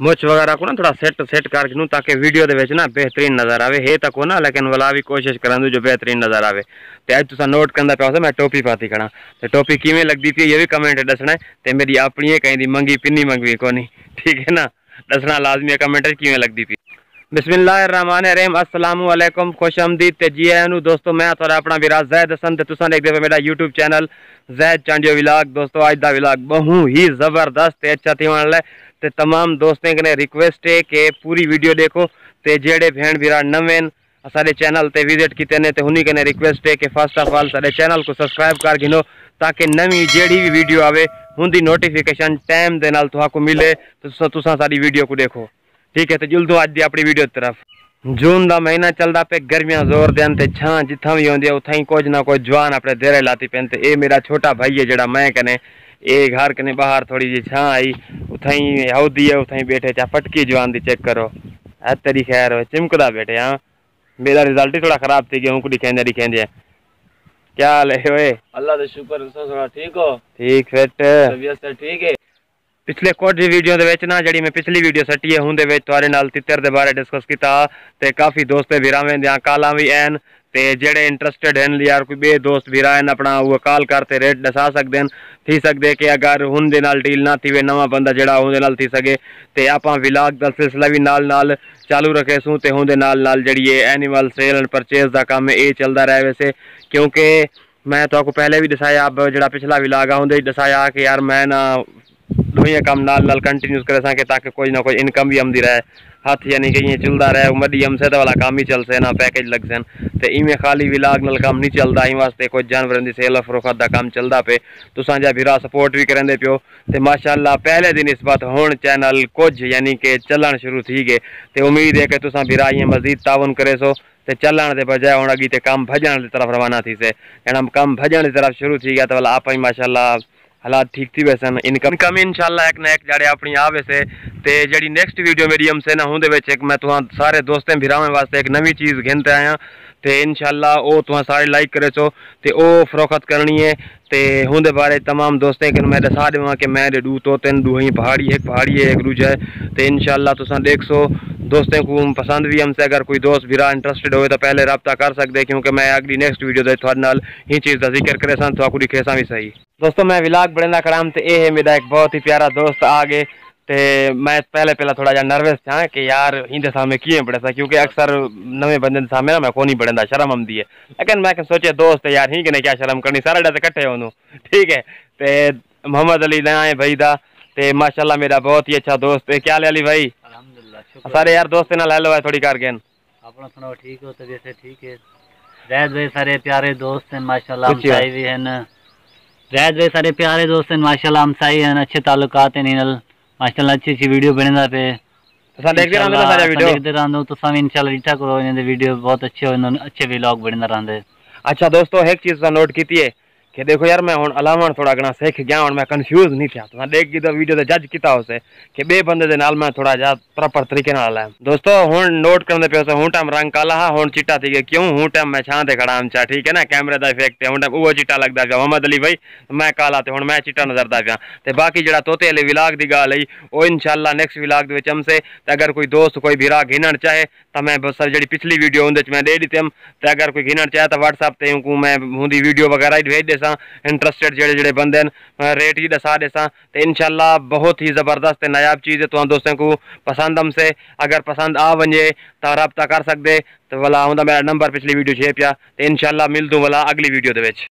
मुछ वगैरह को ना थोड़ा सेट करके नूं ताकि वीडियो दे विच ना बेहतरीन नज़र आवे। है तो को ना लेकिन वाला भी कोशिश करांदू जो बेहतरीन नज़र आवे। ते अज तुसा नोट करदा पिया मैं टोपी पाती खड़ा ते टोपी किवें लगदी पई ये भी कमेंट दसना है। ते मेरी अपनी है कहीं दी मंगी पिन्नी मंगवी कोनी, ठीक है ना, दसना लाजमी है कमेंट किवें लगदी पई। बिस्मिल्लाहिर्रहमानिर्रहीम, अस्सलामु अलैकुम, खुश आमदीद ते जी आया दोस्तों। मैं थोड़ा अपना विराज जैद हसन ते तुसां देखदे पे मेरा YouTube channel Zaid Chandio village. दोस्तों अज दा विलाग बहु ही जबरदस्त ते अच्छा थी वाला है ते तमाम दोस्तें कने रिक्वेस्ट है कि पूरी वीडियो देखो ते जेड़े भेण भरा नवे सारे चैनल ते विजिट किते ने ते उन्हीं कने रिक्वेस्ट है कि फर्स्ट ऑफ ऑल सारे चैनल को सब्सक्राइब कर गिनो ताकि नवी जेड़ी भी वीडियो आवे उनकी नोटिफिकेशन टाइम दे नाल तुहां को मिले तो तुसां सारी वीडियो को देखो, ठीक है। तो जुलदो अज दी अपनी वीडियो की तरफ। जून का महीना चलता पे, गर्मियां जोर देन ते छां जिथा भी होंदी है उथा ही कुछ ना कुछ जवान अपने देरे लाती पेन ते ये मेरा छोटा भाई है जड़ा मैं कने ये घर कने बाहर थोड़ी जी छां आई उथा ही हौदी है उथा ही बैठे चा पटकी जवान दी चेक करो है तेरी खैर हो चिमकदा बैठे। हाँ मेरा रिजल्ट ही थोड़ा खराब थी गया हूँ दिखेंदे क्या हाल है ओए? अल्लाह का शुक्र, थोड़ा ठीक हो? ठीक फिट तबीयत ठीक है। पिछले कुछ वीडियो दे ना जी मैं पिछली वीडियो सटी है उनके तुहारे नाल तितर दे बारे डिस्कस किया ते काफ़ी दोस्त भिरावें दियां कालां भी हैं ते जेड़े इंटरस्टेड हैं यार कोई बे दोस्त भिरा हैं अपना वो कॉल करते रेट दसा सकते हैं थी सकते कि अगर उनके नाल डील ना थी नवा बंदा जड़ा उनके नाल थी सके ते आपां विलाग दा सिलसिला भी नाल नाल चालू रखे सूँ ते उनके नाल नाल जड़ी एनिमल सेल एंड परचेज का काम है ये चलता रहे वैसे, क्योंकि मैं तो आपको पहले भी दसाया अब जड़ा पिछला विलाग आ उनके दसाया कि यार मैं ना दोई काम नाल नाल कंटिन्यूस करे सके ताकि कोई ना कोई इनकम भी आमदी रहे हाथ यानी कि ये चलता रहे मडियम से तो वाला काम ही चल से ना पैकेज लग सन तो इवें खाली विलाग नाल काम नहीं चलता इन वास्ते कोई जानवरों की सेल फरोख्त का काम चलता पे तुसां जा भिरा सपोर्ट भी करेंदे पियो तो माशाअल्लाह पहले दिन इस बात हुण चैनल कुछ यानी कि चलन शुरू थी गए तो उम्मीद है कि तुसां भिरा इं मजीद तावन करे सो ते चलन के बजाय हुण अगी ते कम भजन की तरफ रवाना थी से कम भजन की तरफ शुरू थी गया तो वाला आप ही माशाअल्लाह हालात ठीक थी वैसे इनकम इंशाल्लाह एक ना एक जड़े अपनी आ वैसे ते जड़ी नेक्स्ट वीडियो मेरी हमसे ना होंदे विच एक मैं तुहां सारे दोस्तें भिरावें वास्ते एक नवी चीज़ घिनते आया ते इंशाल्लाह ओ तुहां सारे लाइक करे सो ते ओ फरोख्त करनी है ते होंदे बारे तमाम दोस्तें के मैं दसा देवां कि मैं दू तो तीन दू ही पहाड़ी है एक रूज है तो इंशाल्लाह तुसां देख सो दोस्तों को पसंद भी हमसे अगर कोई दोस्त भिरा इंटरस्टेड हो तो पहले रब्ता कर सकते क्योंकि मैं अगली नेक्स्ट वीडियो दे थोड़े नाल ही चीज़ का जिक्र करे सन तो दिखे सा भी सही। दोस्तों मैं विलाग बड़ेंदा खड़ाम तो ये है मेरा एक बहुत ही प्यारा दोस्त आ गए तो मैं पहले थोड़ा जा नर्वस था कि यार इंदे सामने किए बड़े सा क्योंकि अक्सर नवे बंदे सामने ना मैं को नहीं बड़ेंदा शर्म आमदी है लेकिन मैं सोचे दोस्त यार ही कि क्या शर्म करनी सारे डे कट्ठे होनू, ठीक है। तो मोहम्मद अली ना है भाई दा ते माशाल्लाह मेरा बहुत ही अच्छा दोस्त है। क्या अली भाई? सारे यार दोस्त ना लो है थोड़ी कर गए अपना सुनाओ ठीक हो? तबीयत ठीक है? जैद भाई सारे प्यारे दोस्त हैं माशाल्लाह, हमसाई भी हैं। जैद भाई सारे प्यारे दोस्त हैं माशाल्लाह, हमसाई हैं, अच्छे ताल्लुकात हैं इनल माशाल्लाह, अच्छी अच्छी वीडियो बनदा पे तो देखते रहंदे सारे वीडियो देखते रहंदो तो सब इंशाल्लाह इटा करो इन वीडियो बहुत अच्छे व्लॉग बनदा रहंदे। अच्छा दोस्तों एक चीज़ नोट की है कि देखो यार मैं हुण अलावा थोड़ा घना सीख गया हूँ मैं कन्फ्यूज नहीं था तो देख की तो वीडियो से जज किया उसे कि बे बंदे दे नाल मैं थोड़ा जा प्रॉपर तरीके नाल आया। दोस्तों हुण नोट करने पे हूँ टाइम रंग काला हा हुण चिट्टा थी गया क्यों हूँ टाइम मैं छां ते खड़ा चा, ठीक है ना, कैमरे का इफेक्ट है हुण टाइम वो चिट्टा लगता पिया मोहम्मद अली भाई मैं काला तो हुण मैं चिट्टा नजरदा पिया तो बाकी जड़ा तोते वाले विलाग की गाल आई वो इंशाल्लाह नेक्स्ट विलाग हमसे अगर कोई दोस्त कोई भिरा घिनण चाहे तो मैं बस जी पिछली वीडियो उनके मैं दे दी तो अगर कोई घिनण चाहे तो व्हाट्सअप ते उनको मैं उनकी वीडियो वगैरह ही भेज देसा इंटरस्टेड जेड़े जेड़े बंदे रेट ही दसा देसा तो इंशाल्लाह बहुत ही ज़बरदस्त नायाब चीज़ है तो दोस्तों को पसंद हमसे अगर पसंद आ वजे तो रब्ता कर सकते तो वाला मेरा नंबर पिछली वीडियो छे पिया तो इंशाल्लाह मिल दूँ वाला अगली वीडियो दे विच।